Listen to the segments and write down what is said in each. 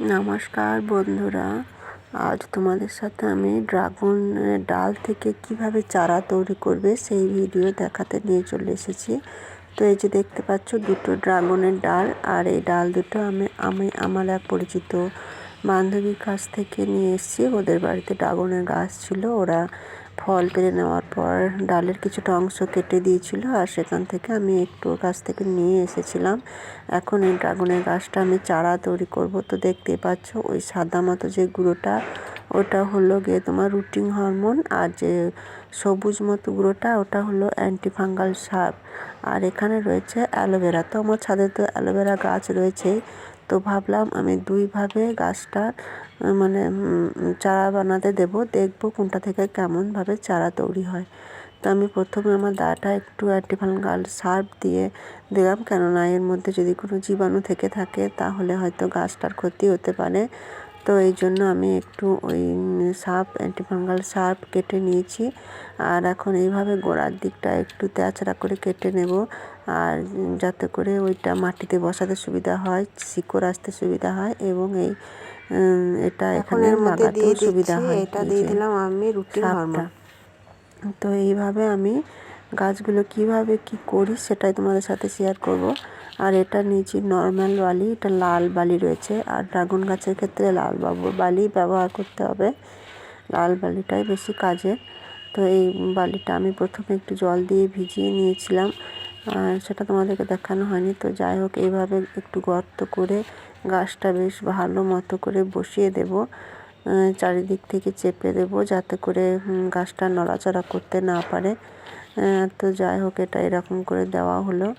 নমস্কার বন্ধুরা, আজ তোমাদের সাথে আমি ড্রাগনের ডাল থেকে কিভাবে চারা তৈরি করবে সেই ভিডিও দেখাতে নিয়ে চলে এসেছি। তো এই যে দেখতে পাচ্ছ দুটো ড্রাগনের ডাল, আর এই ডাল দুটো আমি আমার এক পরিচিত বান্ধবীর কাছ থেকে নিয়ে এসেছি। ওদের বাড়িতে ড্রাগনের গাছ ছিল, ওরা ফল পেড়ে নেওয়ার পর ডালের কিছুটা অংশ কেটে দিয়েছিল, আর সেখান থেকে আমি একটু ওর কাছ থেকে নিয়ে এসেছিলাম। এখন এই ড্রাগনের গাছটা আমি চারা তৈরি করব। তো দেখতেই পাচ্ছ ওই সাদা মতো যে গুঁড়োটা, ওটা হলো গিয়ে তোমার রুটিং হরমোন, আর যে সবুজ মতো গুঁড়োটা ওটা হলো অ্যান্টিফাঙ্গাল সার। আর এখানে রয়েছে অ্যালোভেরা। তো আমার ছাদে তো অ্যালোভেরা গাছ রয়েছেই, তো ভাবলাম আমি দুইভাবে গাছটা মানে চারা বানাতে দেবো, দেখবো কোনটা থেকে কেমনভাবে চারা তৈরি হয়। তো আমি প্রথমে আমার দাটা একটু অ্যান্টিফাঙ্গাল সার দিয়ে দিলাম, কেননা এর মধ্যে যদি কোনো জীবাণু থেকে থাকে তাহলে হয়তো গাছটার ক্ষতি হতে পারে। তো এই জন্য আমি একটু ওই অ্যান্টিফাঙ্গাল সার্ফ কেটে নিয়েছি। আর এখন এইভাবে গোড়ার দিকটা একটু তেড়াচড়া করে কেটে নেব, আর যাতে করে ওইটা মাটিতে বসাতে সুবিধা হয়, শিকড় আসতে সুবিধা হয়, এবং এটা এখানে লাগাতেও সুবিধা হয়। এটা দিয়ে দিলাম আমি রুটিন হরমোন। তো এইভাবে আমি গাছগুলো কিভাবে কি করি সেটাই তোমাদের সাথে শেয়ার করব। আর এটা নিয়েছি নর্মাল বালি, এটা লাল বালি রয়েছে, আর ড্রাগন গাছের ক্ষেত্রে লাল বালি ব্যবহার করতে হবে, লাল বালিটাই বেশি কাজের। তো এই বালিটা আমি প্রথমে একটু জল দিয়ে ভিজিয়ে নিয়েছিলাম, আর সেটা তোমাদেরকে দেখানো হয়নি। তো যাই হোক, এইভাবে একটু গর্ত করে গাছটা বেশ ভালো মতো করে বসিয়ে দেব, চারিদিক থেকে চেপে দেব যাতে করে গাছটা নড়াচড়া করতে না পারে। তো যাই হোক, এটা এরকম করে দেওয়া হলো।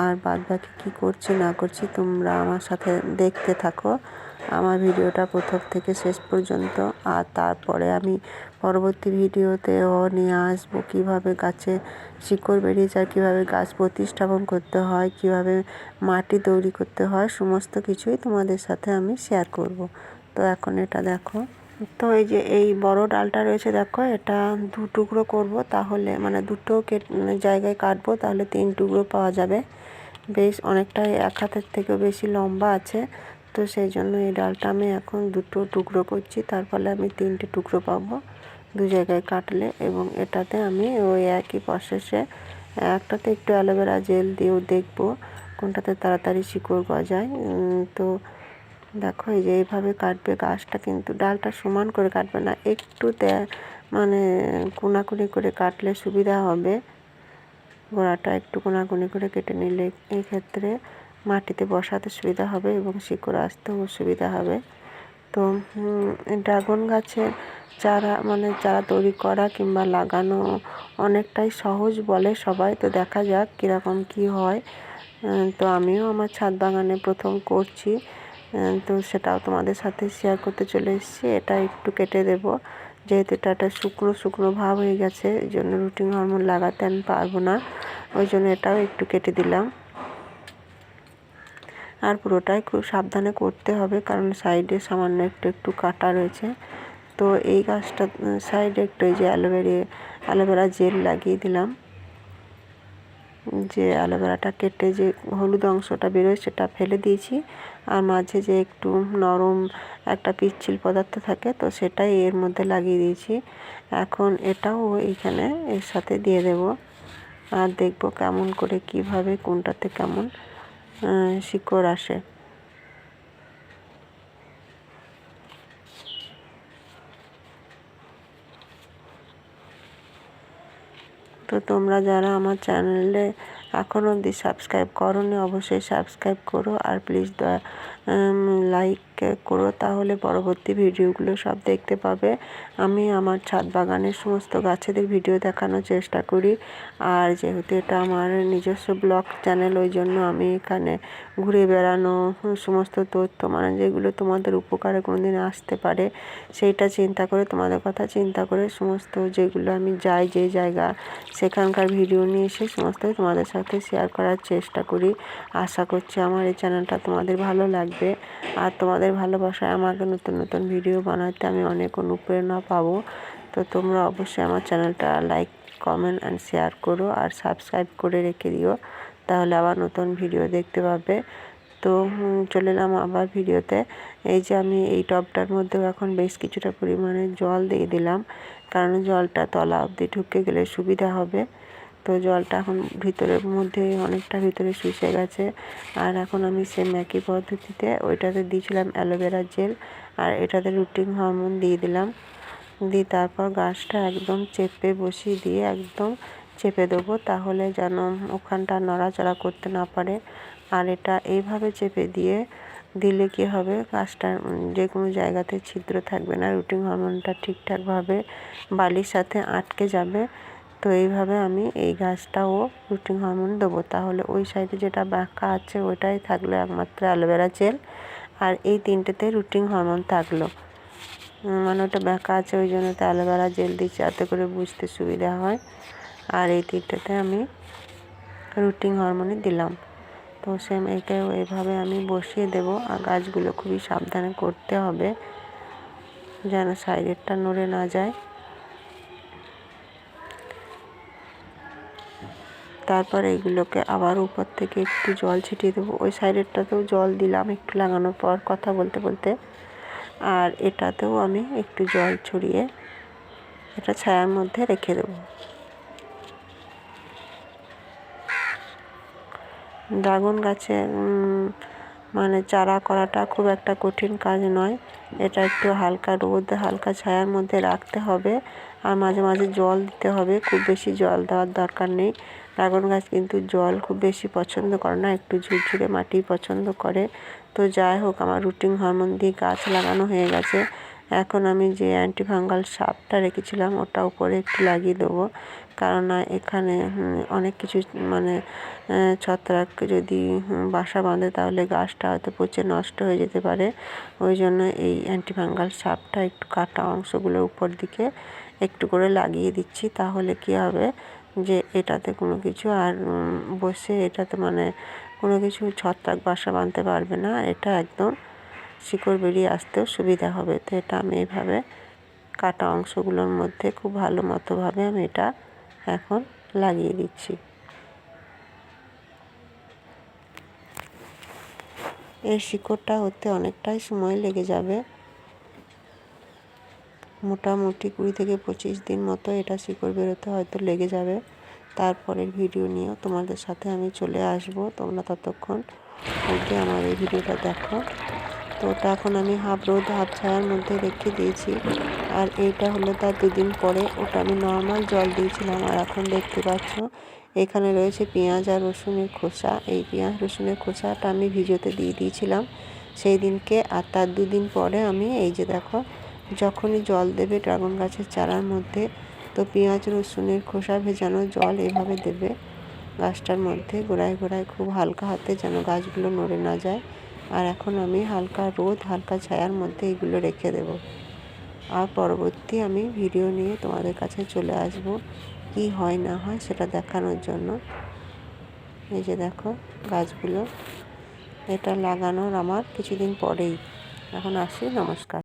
আর বাদবাকি কী করছি না করছি তোমরা আমার সাথে দেখতে থাকো আমার ভিডিওটা প্রথম থেকে শেষ পর্যন্ত। আর তারপরে আমি পরবর্তী ভিডিওতেও নিয়ে আসবো কীভাবে গাছে শিকড় বেরিয়েছে, আর কীভাবে গাছ প্রতিস্থাপন করতে হয়, কীভাবে মাটি তৈরি করতে হয়, সমস্ত কিছুই তোমাদের সাথে আমি শেয়ার করব। তো এখন এটা দেখো, তো এই যে এই বড় ডালটা রয়েছে দেখো, এটা 2 টুকরো করব, তাহলে মানে দুটো জায়গায় কাটবো, তাহলে 3 টুকরো পাওয়া যাবে। বেশ অনেকটাই এক হাতের থেকেও বেশি লম্বা আছে। তো সেই জন্য এই ডালটা আমি এখন দুটো টুকরো করছি, তার ফলে আমি 3টে টুকরো পাবো 2 জায়গায় কাটলে। এবং এটাতে আমি ওই একই প্রসেসে একটাতে একটু অ্যালোভেরা জেল দিয়েও দেখবো কোনটাতে তাড়াতাড়ি শিকড় গজায়। তো দেখো, এই যে এইভাবে কাটবে গাছটা, কিন্তু ডালটা সমান করে কাটবে না, একটু মানে কোনাকুনি করে কাটলে সুবিধা হবে। গোড়াটা একটু কোনাকুনি করে কেটে নিলে এই ক্ষেত্রে মাটিতে বসাতে সুবিধা হবে এবং শিকড় আসতেও সুবিধা হবে। তো ড্রাগন গাছের চারা তৈরি করা কিংবা লাগানো অনেকটাই সহজ বলে সবাই। তো দেখা যাক কীরকম কী হয়। তো আমিও আমার ছাদ বাগানে প্রথম করছি, তো সেটাও তোমাদের সাথে শেয়ার করতে চলে এসেছি। এটা একটু কেটে দেব, যেহেতু এটা একটা শুকনো শুকনো ভাব হয়ে গেছে, এই জন্য রুটিন হরমোন লাগাতে আমি পারবো না, ওই জন্য এটাও একটু কেটে দিলাম। আর পুরোটাই খুব সাবধানে করতে হবে, কারণ সাইডে সামান্য একটু কাটা রয়েছে। তো এই গাছটা সাইডে একটু এই যে অ্যালোভেরা জেল লাগিয়ে দিলাম, যে অ্যালোভেরাটা কেটে যে হলুদ অংশটা বেরোয় সেটা ফেলে দিয়েছি, আর মাঝে যে একটু নরম একটা পিচ্ছিল পদার্থ থাকে, তো সেটাই এর মধ্যে লাগিয়ে দিয়েছি। এখন এটাও এইখানে এর সাথে দিয়ে দেব, আর দেখবো কেমন করে কিভাবে কোনটাতে কেমন শিকড় আসে। তো তোমরা যারা আমার চ্যানেলে এখনও অবধি সাবস্ক্রাইব করোনি অবশ্যই সাবস্ক্রাইব করো, আর প্লিজ লাইক করো, তাহলে পরবর্তী ভিডিওগুলো সব দেখতে পাবে। আমি আমার ছাদ বাগানের সমস্ত গাছেদের ভিডিও দেখানোর চেষ্টা করি, আর যেহেতু এটা আমার নিজস্ব ব্লগ চ্যানেল, ওই জন্য আমি এখানে ঘুরে বেড়ানো সমস্ত তথ্য, মানে যেগুলো তোমাদের উপকারে কোনোদিন আসতে পারে সেইটা চিন্তা করে, তোমাদের কথা চিন্তা করে সমস্ত যেগুলো আমি যাই যে জায়গা সেখানকার ভিডিও নিয়ে এসে সমস্তই তোমাদের সাথে শেয়ার করার চেষ্টা করি। আশা করছি আমার এই চ্যানেলটা তোমাদের ভালো লাগবে, আর তোমাদের ভালোবাসায় আমাকে নতুন নতুন ভিডিও বানাতে আমি অনেক অনুপ্রেরণা পাবো। তো তোমরা অবশ্যই আমার চ্যানেলটা লাইক, কমেন্ট অ্যান্ড শেয়ার করো, আর সাবস্ক্রাইব করে রেখে দিও, তাহলে আবার নতুন ভিডিও দেখতে পাবে। তো চলে এলাম আবার ভিডিওতে। এই যে আমি এই টবটার মধ্যেও এখন বেশ কিছুটা পরিমাণে জল দিয়ে দিলাম, কারণ জলটা তলা অবধি ঢুকে গেলে সুবিধা হবে। তো জলটা এখন ভিতরের মধ্যে অনেকটা ভিতরে শুষে গেছে। আর এখন আমি সেম একই পদ্ধতিতে ওইটাতে দিয়েছিলাম অ্যালোভেরা জেল, আর এটাতে রুটিন হরমোন দিয়ে দিলাম। দিয়ে তারপর গাছটা একদম চেপে বসিয়ে দিয়ে একদম চেপে দেবো, তাহলে যেন ওখানটা নড়াচড়া করতে না পারে। আর এটা এইভাবে চেপে দিলে কি হবে, গাছটার যে কোনো জায়গাতে ছিদ্র থাকবে না, রুটিন হরমোনটা ঠিকঠাকভাবে বালির সাথে আটকে যাবে। তো এইভাবে আমি এই গাছটাও রুটিন হরমোন দেবো, তাহলে ওই সাইডে যেটা বাঁকা আছে ওইটাই থাকলো একমাত্র অ্যালোভেরা জেল, আর এই তিনটেতে রুটিন হরমোন থাকলো। মানে ওটা বাঁকা আছে ওই জন্য তো অ্যালোভেরা জেল দিচ্ছি, যাতে করে বুঝতে সুবিধা হয়। আর এই তিনটেতে আমি রুটিন হরমোনই দিলাম। তো সেম এটাও এইভাবে আমি বসিয়ে দেব। আর গাছগুলো খুবই সাবধানে করতে হবে যেন সাইডেরটা নড়ে না যায়। তারপর এগুলোকে আবার উপর থেকে একটু জল ছিটিয়ে দেবো। ওই সাইডেরটাতেও জল দিলাম একটু লাগানোর পর কথা বলতে বলতে, আর এটাতেও আমি একটু জল ছড়িয়ে এটা ছায়ার মধ্যে রেখে দেবো। ড্রাগন গাছে মানে চারা করাটা খুব একটা কঠিন কাজ নয়। এটা একটু হালকা রোদ হালকা ছায়ার মধ্যে রাখতে হবে, আর মাঝে মাঝে জল দিতে হবে। খুব বেশি জল দেওয়ার দরকার নেই। ড্রাগন গাছ কিন্তু জল খুব বেশি পছন্দ করে না, একটু ঝুরঝুরে মাটি পছন্দ করে। তো যাই হোক, আমার রুটিন হরমোন দিয়ে গাছ লাগানো হয়ে গেছে। এখন আমি যে অ্যান্টিফাঙ্গাল সারটা রেখেছিলাম ওটা উপরে একটু লাগিয়ে দেবো, কারণ এখানে অনেক কিছু মানে ছত্রাক যদি বাসা বাঁধে তাহলে গাছটা হয়তো পচে নষ্ট হয়ে যেতে পারে। ওই জন্য এই অ্যান্টিফাঙ্গাল সারটা একটু কাটা অংশগুলোর উপর দিকে একটু করে লাগিয়ে দিচ্ছি, তাহলে কি হবে যে এটাতে কোনো কিছু আর বসে এটাতে মানে কোনো কিছু ছত্রাক বাসা বাঁধতে পারবে না। এটা একদম শিকড় বেরিয়ে আসতেও সুবিধা হবে। তো এটা আমি এইভাবে কাটা অংশগুলোর মধ্যে খুব ভালো মতোভাবে আমি এটা এখন লাগিয়ে দিচ্ছি। এই শিকড়টা হতে অনেকটাই সময় লেগে যাবে, মোটামুটি 20 থেকে 25 দিন মতো এটা শিকড় বেরোতে হয়তো লেগে যাবে। তারপরের ভিডিও নিয়ে তোমাদের সাথে আমি চলে আসব, তোমরা ততক্ষণ মধ্যে আমার এই ভিডিওটা দেখো। তো ওটা এখন আমি হাফ রোদ হাফ ছায়ার মধ্যে রেখে দিয়েছি। আর এইটা হলো তার 2 দিন পরে, ওটা আমি নর্মাল জল দিয়েছিলাম। আর এখন দেখতে পাচ্ছ এখানে রয়েছে পেঁয়াজ আর রসুনের খোসা। এই পেঁয়াজ রসুনের খোসাটা আমি ভিজোতে দিয়ে দিয়েছিলাম সেই দিনকে। আর তার 2 দিন পরে আমি এই যে দেখো, যখনই জল দেবে ড্রাগন গাছের চারার মধ্যে, তো পেঁয়াজ রসুনের খোসা ভেজানো জল এভাবে দেবে গাছটার মধ্যে গোড়ায় গোড়ায়, খুব হালকা হাতে, যেন গাছগুলো নড়ে না যায়। আর এখন আমি হালকা রোদ হালকা ছায়ার মধ্যে এগুলো রেখে দেব। আর পরবর্তী আমি ভিডিও নিয়ে তোমাদের কাছে চলে আসব, কি হয় না হয় সেটা দেখানোর জন্য। এই যে দেখো গাছগুলো, এটা লাগানোর আমার কিছুদিন পরেই। এখন আসি, নমস্কার।